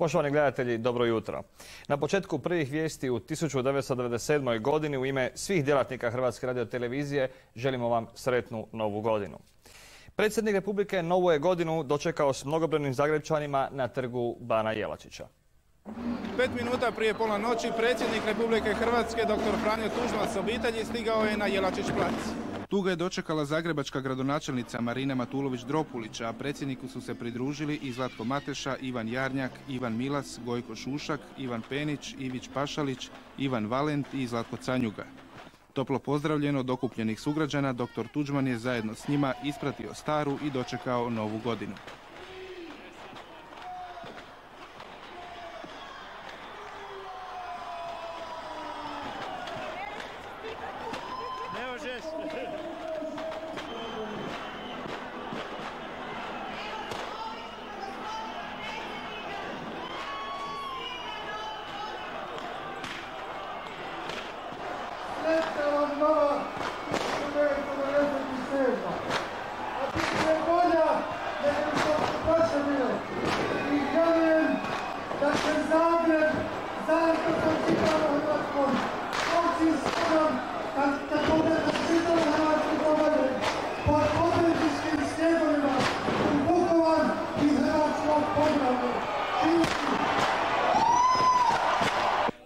Poštovani gledatelji, dobro jutro. Na početku prvih vijesti u 1997. godini u ime svih djelatnika Hrvatske radiotelevizije želimo vam sretnu novu godinu. Predsjednik Republike novu je godinu dočekao s mnogobrojnim Zagrepčanima na trgu Bana Jelačića. 5 minuta prije pola noći predsjednik Republike Hrvatske dr. Franjo Tuđman s obitelji stigao je na Jelačić plac. Tu ga je dočekala zagrebačka gradonačelnica Marina Matulović-Dropulić, a predsjedniku su se pridružili i Zlatko Mateša, Ivan Jarnjak, Ivan Milas, Gojko Šušak, Ivan Penić, Ivić Pašalić, Ivan Valent i Zlatko Canjuga. Toplo pozdravljen od okupljenih sugrađana, dr. Tuđman je zajedno s njima ispratio staru i dočekao novu godinu.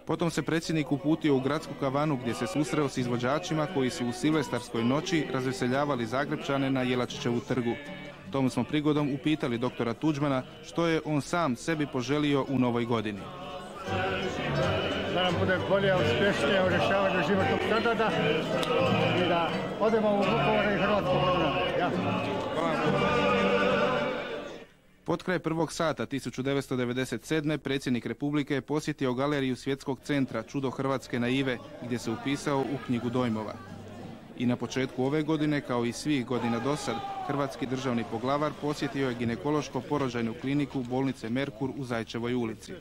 Potom se predsjednik uputio u gradsku kavanu gdje se susreo s izvođačima koji su u silvestarskoj noći razveseljavali Zagrepčane na Jelačićevu trgu. Tom smo prigodom upitali doktora Tuđmana što je on sam sebi poželio u novoj godini. Da nam bude bolje, uspješnije u rješavanju životnog standarda i da odemo u Vukovar i Hrvatsku godinu. Potkraj 1. sata 1997. predsjednik Republike je posjetio galeriju Svjetskog centra Čudo Hrvatske naive gdje se upisao u knjigu dojmova. I na početku ove godine, kao i svih godina dosad, hrvatski državni poglavar posjetio je ginekološko-porođajnu kliniku bolnice Merkur u Zajčevoj ulici.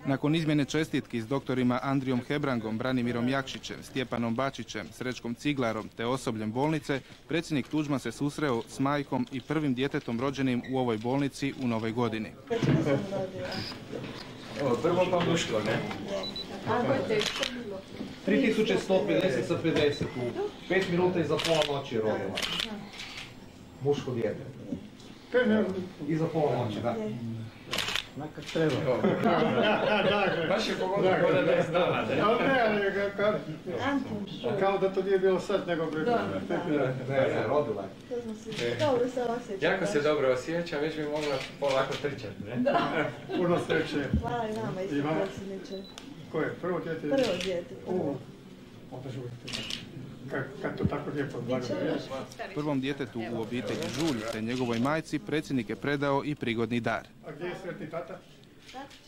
Nakon izmjene čestitki s doktorima Andrijom Hebrangom, Branimirom Jakšićem, Stjepanom Bačićem, Srećkom Ciglarom te osobljem bolnice, predsjednik Tuđman se susreo s majkom i prvim djetetom rođenim u ovoj bolnici u novoj godini. Prvo pa muško, ne? 3150 sa 50 u 5 minuta iza pola noći je rodila. Muško dijete. Iza pola noći, da. Nakak treba. Baš je pogodio kada da je znala. Kao da to nije bilo sad, nego prije. Ne, rodila je. Dobro se osjećam. Jako se dobro osjeća, već bi mogla polako trčati, ne? Da. Puno sreće. Hvala i nama isto predsjedniče. Ko je? Prvo dijete? Prvo dijete. Kad to tako lijepo zbavljamo. Prvom djetetu u obitelji Žulj te njegovoj majci predsjednik je predao i prigodni dar. A gdje je sretni tata?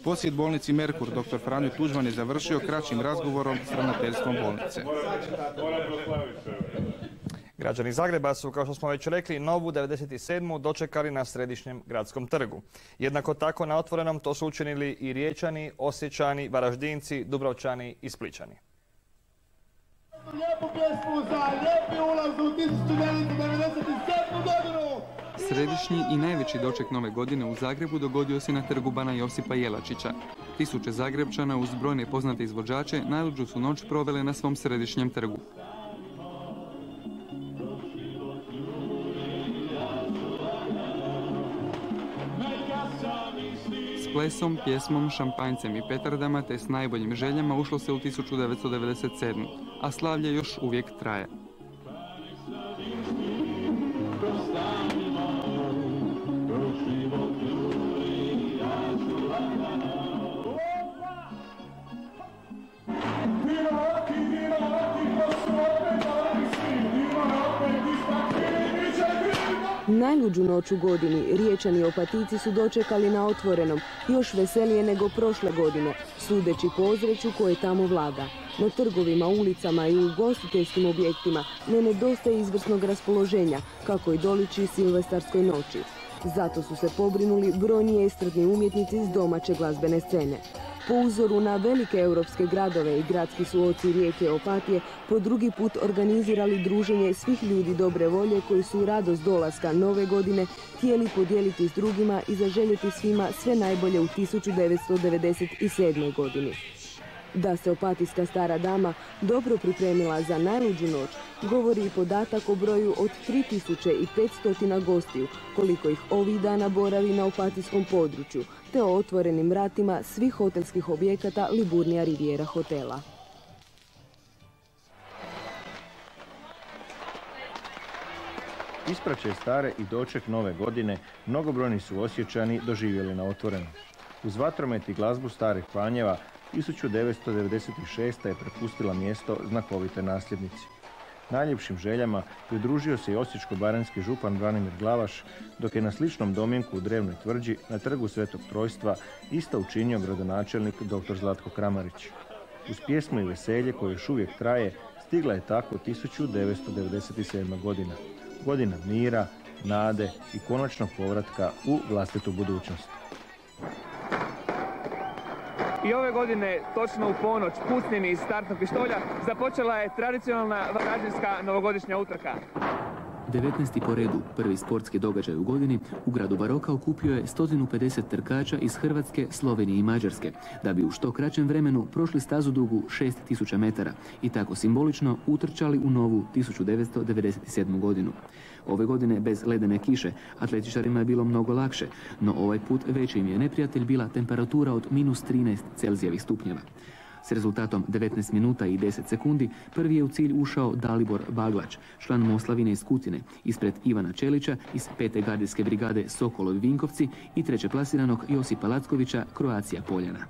Posjet bolnici Merkur dr. Franjo Tuđman je završio kraćim razgovorom s ravnateljstvom bolnice. Građani Zagreba su, kao što smo već rekli, novu 97. dočekali na središnjem gradskom trgu. Jednako tako na Otvorenom to su učinili i Riječani, Osječani, Varaždinci, Dubrovčani i Splićani. Lijepu pjesmu za lijepi ulaz u 1997. godinu! Središnji i najveći doček nove godine u Zagrebu dogodio se na trgu Bana Josipa Jelačića. Tisuće Zagrepčana uz brojne poznate izvođače najluđu su noć provele na svom središnjem trgu. S plesom, pjesmom, šampanjcem i petardama te s najboljim željama ušlo se u 1997. A slavlje još uvijek traje. Najluđu noć u godini Riječani i Opatici su dočekali na Otvorenom, još veselije nego prošle godine, sudeći po ozračju koje tamo vlada. Na trgovima, ulicama i u ugostiteljskim objektima ne nedostaje izvrsnog raspoloženja, kako i doliči silvestarskoj noći. Zato su se pobrinuli brojni estradni umjetnici iz domaće glazbene scene. Po uzoru na velike europske gradove i gradski su oci rijeke Opatije po drugi put organizirali druženje svih ljudi dobre volje koji su radost dolaska nove godine htjeli podijeliti s drugima i zaželjeti svima sve najbolje u 1997. godini. Da se opatijska stara dama dobro pripremila za najluđu noć, govori i podatak o broju od 3500 gostiju, koliko ih ovih dana boravi na opatijskom području, te o otvorenim vratima svih hotelskih objekata Liburnija Riviera hotela. Ispraćaj stare i doček nove godine mnogobrojni su Osječani doživjeli na otvorenom. Uz vatromet i glazbu starih panjeva 1996. je prepustila mjesto znakovite nasljednici. Najljepšim željama pridružio se i osječko-baranjski župan Branimir Glavaš, dok je na sličnom domjenku u Drevnoj tvrđi na trgu Svetog Trojstva isto učinio gradonačelnik dr. Zlatko Kramarić. Uz pjesmu i veselje koje još uvijek traje, stigla je tako 1997. godina. Godina mira, nade i konačnog povratka u vlastitu budućnost. I ove godine, točno u ponoć, pucnjeni iz startnog pištolja, započela je tradicionalna varaždinska novogodišnja utrka. 19. po redu, prvi sportski događaj u godini, u gradu Baroka okupio je 150 trkača iz Hrvatske, Slovenije i Mađarske, da bi u što kraćem vremenu prošli stazu dugu 6000 metara i tako simbolično utrčali u novu 1997. godinu. Ove godine bez ledene kiše atletičarima je bilo mnogo lakše, no ovaj put veći im je neprijatelj bila temperatura od -13 Celzijevih stupnjeva. S rezultatom 19 minuta i 10 sekundi prvi je u cilj ušao Dalibor Baglač, član Moslavine iz Kutine, ispred Ivana Čelića iz 5. gardijske brigade Sokolovi Vinkovci i trećeplasiranog Josipa Lackovića, Croatia Poljana.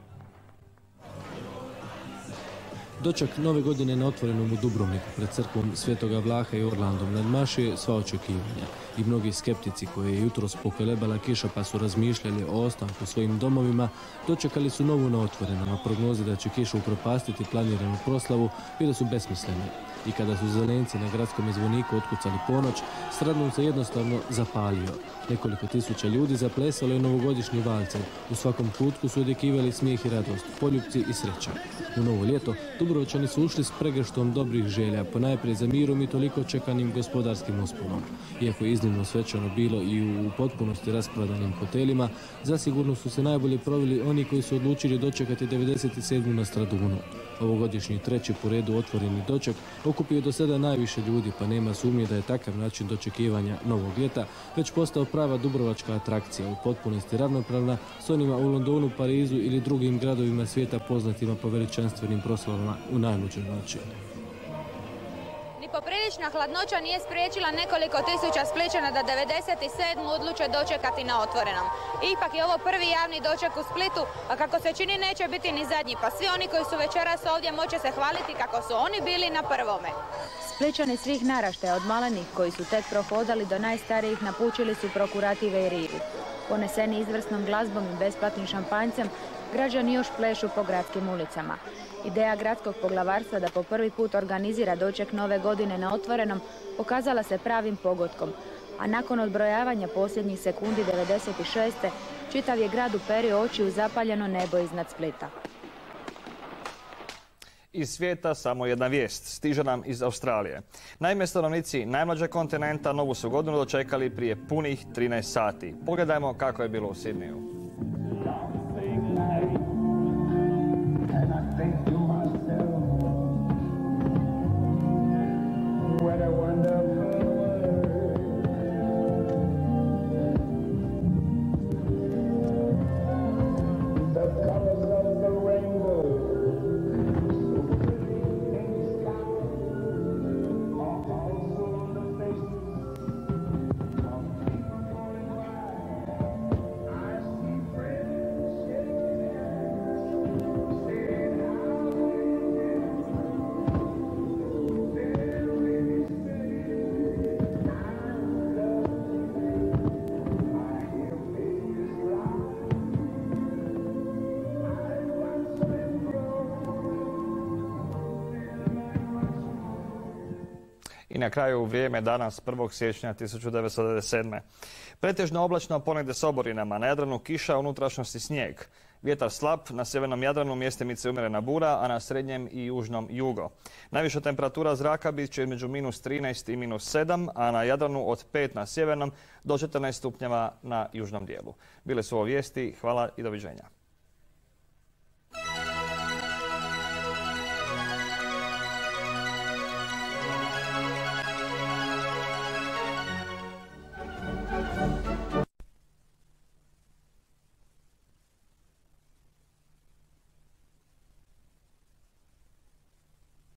Doček nove godine na otvorenom u Dubrovniku pred crkvom Svetoga Vlaha i Orlandom nadmašuje sva očekivanja. I mnogi skeptici koje je jutros pokolebala kiša pa su razmišljali o ostanku svojim domovima, dočekali su novu na otvorenom, a prognoze da će kiša upropastiti planiranu proslavu bile su besmislene. I kada su zelenci na gradskom zvoniku otkucali ponoć, Stradun se jednostavno zapalio. Nekoliko tisuća ljudi zaplesalo je novogodišnji valcer. U svakom kutku su odjekivali smijeh i radost, poljupci i sreća. U novo ljeto Dubrovčani su ušli s pregrštom dobrih želja, ponajprije za mirom i toliko čekanim gospodarskim usponom. Iako je iznimno svečano bilo i u potpunosti rasprodanim hotelima, zasigurno su se najbolje proveli oni koji su odlučili dočekati 97. na Stradunu. Ovogodišnji treći po redu otvoreni doček okupio do sada najviše ljudi, pa nema sumnje da je takav način dočekivanja novog ljeta već postao prava dubrovačka atrakcija, u potpunosti ravnopravna s onima u Londonu, Parizu ili drugim gradovima svijeta poznatima po veličanstvenim proslavama u najluđoj noći. Ni poprilična hladnoća nije spriječila nekoliko tisuća Splićana da 97. odluče dočekati na otvorenom. Ipak je ovo prvi javni doček u Splitu, a kako se čini neće biti ni zadnji, pa svi oni koji su večeras ovdje moće se hvaliti kako su oni bili na prvome. Splićani svih naraštaja, od malenih koji su tek prohodali do najstarijih, napučili su prokurative i rivu. Poneseni izvrsnom glazbom i besplatnim šampanjcem, građani još plešu po gradskim ulicama. Ideja gradskog poglavarstva da po prvi put organizira doček nove godine na otvorenom pokazala se pravim pogodkom, a nakon odbrojavanja posljednjih sekundi 96. čitav je grad uperio oči u zapaljeno nebo iznad Splita. Iz svijeta samo jedna vijest, stiže nam iz Australije. Naime, stanovnici najmlađeg kontinenta novu su godinu dočekali prije punih 13 sati. Pogledajmo kako je bilo u Sidneju. I na kraju vrijeme danas 1. siječnja 1997. Pretežno oblačno, ponegdje s oborinama, na Jadranu kiša, unutrašnjosti snijeg. Vjetar slab, na sjevernom Jadranu mjestimice umjerena bura, a na srednjem i južnom jugo. Najviša temperatura zraka bit će između -13 i -7, a na Jadranu od 5 na sjevernom do 14 stupnjeva na južnom dijelu. Bile su ovo vijesti, hvala i doviđenja.